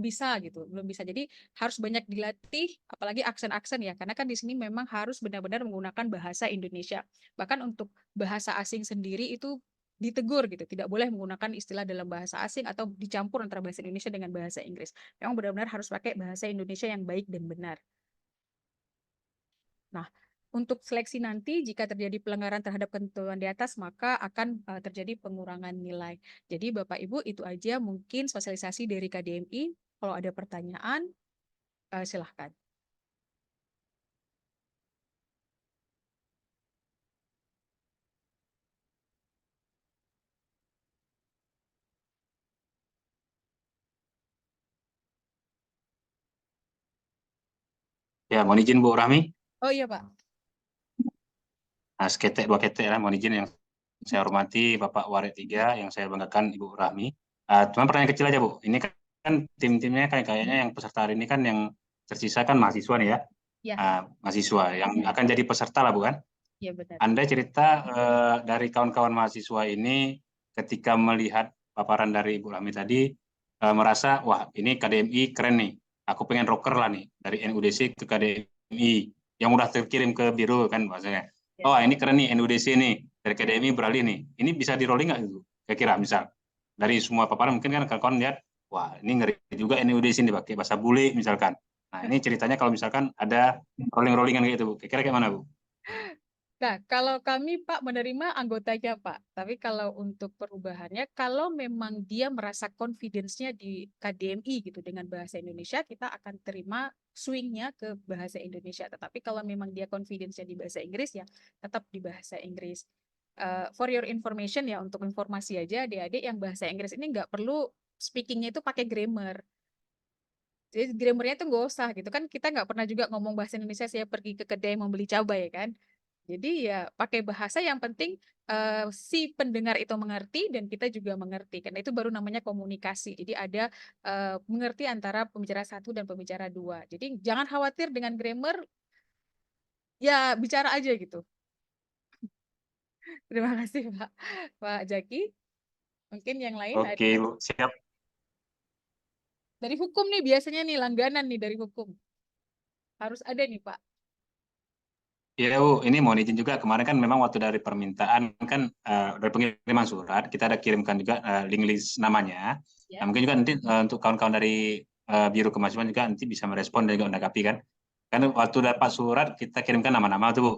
bisa gitu, belum bisa. Jadi harus banyak dilatih, apalagi aksen-aksen ya, karena kan di sini memang harus benar-benar menggunakan bahasa Indonesia. Bahkan untuk bahasa asing sendiri itu ditegur gitu, tidak boleh menggunakan istilah dalam bahasa asing atau dicampur antara bahasa Indonesia dengan bahasa Inggris. Memang benar-benar harus pakai bahasa Indonesia yang baik dan benar. Nah, untuk seleksi nanti jika terjadi pelanggaran terhadap ketentuan di atas maka akan terjadi pengurangan nilai. Jadi Bapak Ibu itu aja mungkin sosialisasi dari KDMI. Kalau ada pertanyaan silahkan. Ya, mohon izin Bu Rahmi. Oh iya Pak. Nah, seketek dua ketek lah, mohon izin yang saya hormati Bapak Waret 3, yang saya banggakan Ibu Rahmi. Cuma pertanyaan kecil aja Bu, ini kan tim-timnya kayaknya yang peserta hari ini kan yang tersisa kan mahasiswa nih ya, Ya, mahasiswa yang akan jadi peserta lah Bu kan. ya benar. Anda cerita dari kawan-kawan mahasiswa ini ketika melihat paparan dari Ibu Rahmi tadi merasa wah ini KDMI keren nih, aku pengen rocker lah nih dari NUDC ke KDMI yang udah terkirim ke biru kan maksudnya. Ya. Oh ini keren nih NUDC nih dari KDMI beralih nih. Ini bisa di rolling nggak itu? Kira-kira misal dari semua paparan mungkin kan kawan-kawan lihat wah ini ngeri juga NUDC ini pakai bahasa bule misalkan. Nah ini ceritanya kalau misalkan ada rolling-rollingan gitu Bu. Kira-kira kayak mana Bu? Nah, kalau kami Pak menerima anggotanya Pak, tapi kalau untuk perubahannya, kalau memang dia merasa confidence-nya di KDMI gitu dengan bahasa Indonesia, kita akan terima swing-nya ke bahasa Indonesia. Tetapi kalau memang dia confidence-nya di bahasa Inggris, ya tetap di bahasa Inggris. For your information ya, untuk informasi aja, adik-adik yang bahasa Inggris ini nggak perlu speaking-nya itu pakai grammar. Jadi grammarnya itu nggak usah gitu kan, kita nggak pernah juga ngomong bahasa Indonesia, saya pergi ke kedai membeli cabai ya kan. Jadi ya pakai bahasa yang penting si pendengar itu mengerti dan kita juga mengerti. Karena itu baru namanya komunikasi. Jadi ada mengerti antara pembicara satu dan pembicara dua. Jadi jangan khawatir dengan grammar, ya bicara aja gitu. Terima kasih Pak Jaki. Mungkin yang lain Oke ada Bu, siap. dari hukum nih, biasanya nih langganan nih dari hukum. Harus ada nih Pak. Iya Bu, ini mohon izin juga kemarin kan memang waktu dari permintaan kan dari pengiriman surat kita ada kirimkan juga link list namanya. Ya. Nah, mungkin juga nanti untuk kawan-kawan dari Biro Kemahasiswaan juga nanti bisa merespon dan juga menanggapi kan. Kan waktu dapat surat kita kirimkan nama-nama tuh Bu.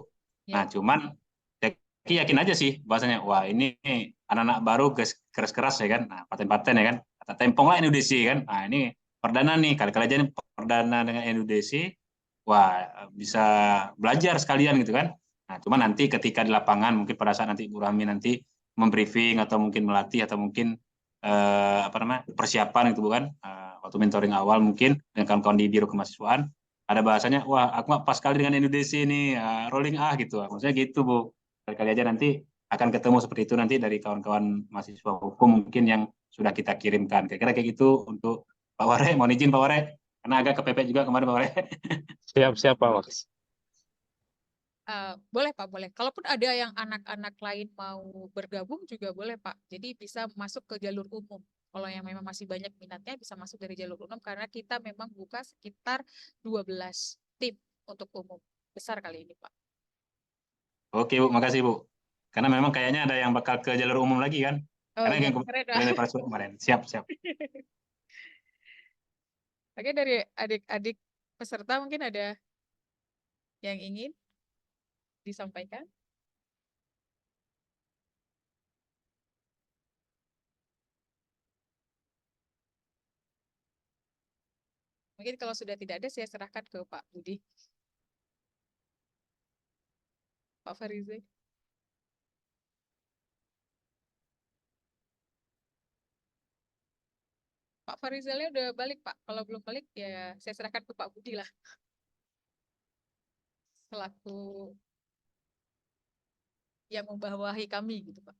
Nah Ya. cuman Zaki yakin aja sih bahasanya wah ini anak-anak baru keras-keras ya kan. Nah paten-paten ya kan. Kata tempong lah NUDC kan. Nah ini perdana nih kali-kali aja nih perdana dengan NUDC. Wah bisa belajar sekalian gitu kan. Nah, cuma nanti ketika di lapangan mungkin pada saat nanti Bu Rahmi nanti membriefing atau mungkin melatih atau mungkin apa namanya persiapan gitu bukan waktu mentoring awal mungkin dengan kawan-kawan di biro kemahasiswaan ada bahasanya wah aku nggak pas sekali dengan Indonesia ini rolling gitu maksudnya gitu Bu kali-kali aja nanti akan ketemu seperti itu nanti dari kawan-kawan mahasiswa hukum mungkin yang sudah kita kirimkan kira-kira kayak gitu untuk Pak Ware mohon izin Pak Ware karena agak kepepet juga kemarin Pak Ware. Siap-siap Pak Mas. Boleh Pak, boleh. Kalaupun ada yang anak-anak lain mau bergabung juga boleh Pak. Jadi bisa masuk ke jalur umum. Kalau yang memang masih banyak minatnya bisa masuk dari jalur umum karena kita memang buka sekitar 12 tim untuk umum. Besar kali ini Pak. Oke Bu, makasih Bu. Karena memang kayaknya ada yang bakal ke jalur umum lagi kan? Oh Karena iya, yang keren kemarin Pak. pada surat kemarin. Siap, siap. Oke, dari adik-adik peserta mungkin ada yang ingin disampaikan? Mungkin kalau sudah tidak ada, saya serahkan ke Pak Budi. Pak Farize. Pak Farizalnya udah balik, Pak. Kalau belum balik, ya saya serahkan ke Pak Budi lah. Selaku yang membawahi kami, gitu, Pak.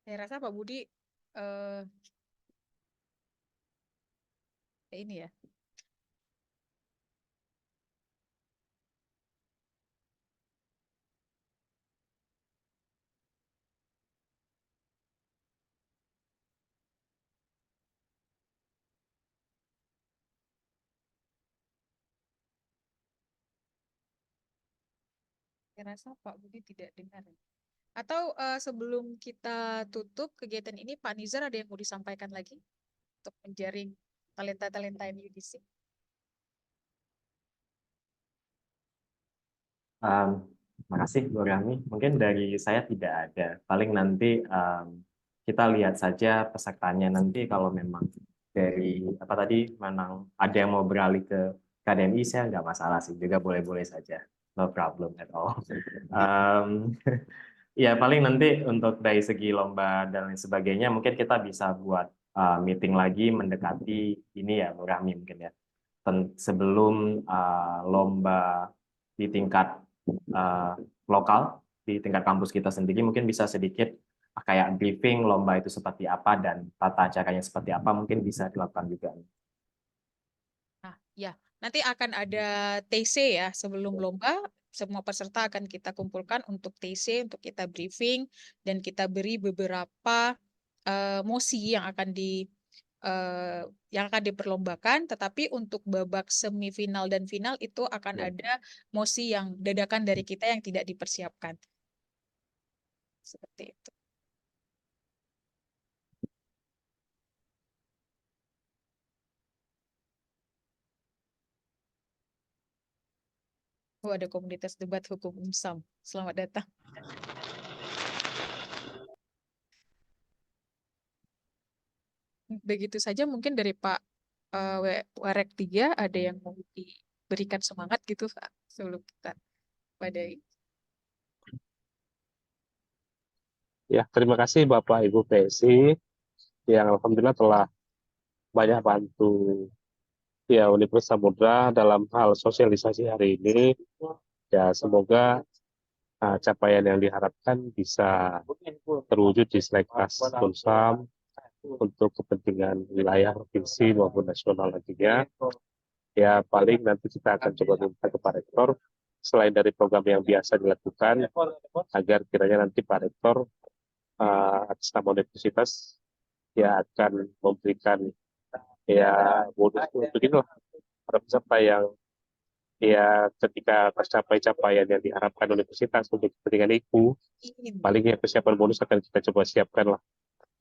Saya rasa Pak Budi eh ini ya. Saya rasa Pak Budi tidak dengar. Atau sebelum kita tutup kegiatan ini, Pak Nizar ada yang mau disampaikan lagi untuk menjaring talenta-talenta NUDC? Makasih Bu Rami. Mungkin dari saya tidak ada. Paling nanti kita lihat saja pesertanya nanti kalau memang dari apa tadi memang ada yang mau beralih ke KDMI, saya nggak masalah sih, juga boleh-boleh saja, no problem at all. Ya paling nanti untuk dari segi lomba dan lain sebagainya mungkin kita bisa buat meeting lagi mendekati ini ya Bu Rami mungkin ya. Sebelum lomba di tingkat lokal di tingkat kampus kita sendiri mungkin bisa sedikit kayak briefing lomba itu seperti apa dan tata caranya seperti apa mungkin bisa dilakukan juga. Nah, ya, nanti akan ada TC ya sebelum lomba. Semua peserta akan kita kumpulkan untuk TC, untuk kita briefing, dan kita beri beberapa mosi yang akan diperlombakan. Tetapi untuk babak semifinal dan final itu akan ada mosi yang dadakan dari kita yang tidak dipersiapkan. Seperti itu. Oh, ada komunitas debat hukum UNSAM. Selamat datang. Begitu saja mungkin dari Pak Warek 3 ada yang mau diberikan semangat gitu Pak, sebelum kita badai. Ya, terima kasih Bapak Ibu PSI yang alhamdulillah telah banyak bantu ya Universitas Samudra dalam hal sosialisasi hari ini. Ya, semoga capaian yang diharapkan bisa terwujud di Seleknas Unsam untuk kepentingan wilayah provinsi maupun nasional nantinya. Ya, paling nanti kita akan coba minta ke Pak Rektor, selain dari program yang biasa dilakukan, agar kiranya nanti Pak Rektor atas nama universitas ya akan memberikan ya bonus beginilah para peserta yang ya ketika tercapai capaian yang diharapkan universitas untuk kepentingan IKU, paling ya persiapan bonus akan kita coba siapkan lah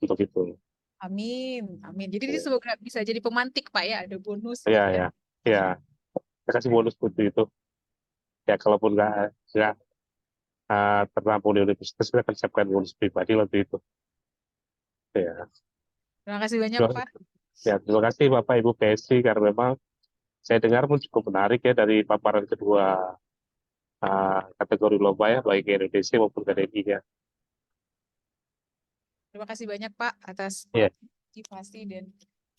untuk itu. Amin, amin. Jadi ini semoga bisa jadi pemantik Pak ya, ada bonus Ya, gitu ya, ya. Kita kasih bonus untuk itu. Ya, kalaupun nggak terlampau di universitas, kita akan siapkan bonus pribadi waktu itu. Ya. Terima kasih banyak Terima- Pak. Ya, terima kasih Bapak Ibu PSI karena memang saya dengar pun cukup menarik ya dari paparan kedua kategori lomba ya, baik Indonesia maupun KDI-nya. Terima kasih banyak Pak atas Iya. motivasi dan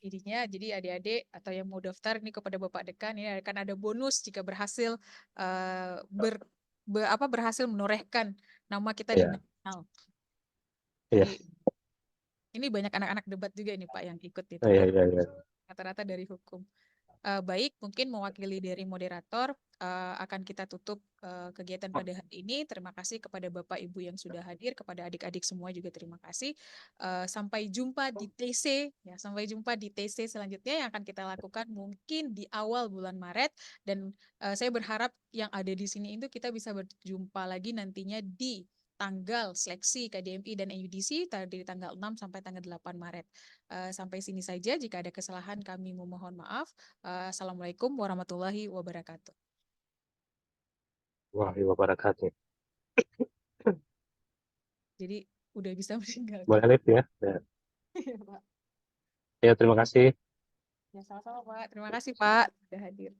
idenya. Jadi adik-adik atau yang mau daftar ini kepada Bapak Dekan ini akan ada bonus jika berhasil berhasil menorehkan nama kita di Iya. nasional. Iya. Jadi ini banyak anak-anak debat juga ini Pak yang ikut itu. Iya, iya, iya. Rata-rata dari hukum. Baik, mungkin mewakili dari moderator akan kita tutup kegiatan pada hari ini. Terima kasih kepada Bapak Ibu yang sudah hadir, kepada adik-adik semua juga terima kasih. Sampai jumpa di TC ya, sampai jumpa di TC selanjutnya yang akan kita lakukan mungkin di awal bulan Maret dan saya berharap yang ada di sini itu kita bisa berjumpa lagi nantinya di tanggal seleksi KDMI dan NUDC dari tanggal 6 sampai tanggal 8 Maret. Sampai sini saja, jika ada kesalahan kami memohon maaf. Assalamualaikum warahmatullahi wabarakatuh. Waalaikumsalam wabarakatuh. Jadi udah bisa meninggalkan. Boleh lihat ya. Ya. Iya, Pak. Ya, terima kasih. Ya, sama-sama Pak. Terima kasih Pak sudah hadir.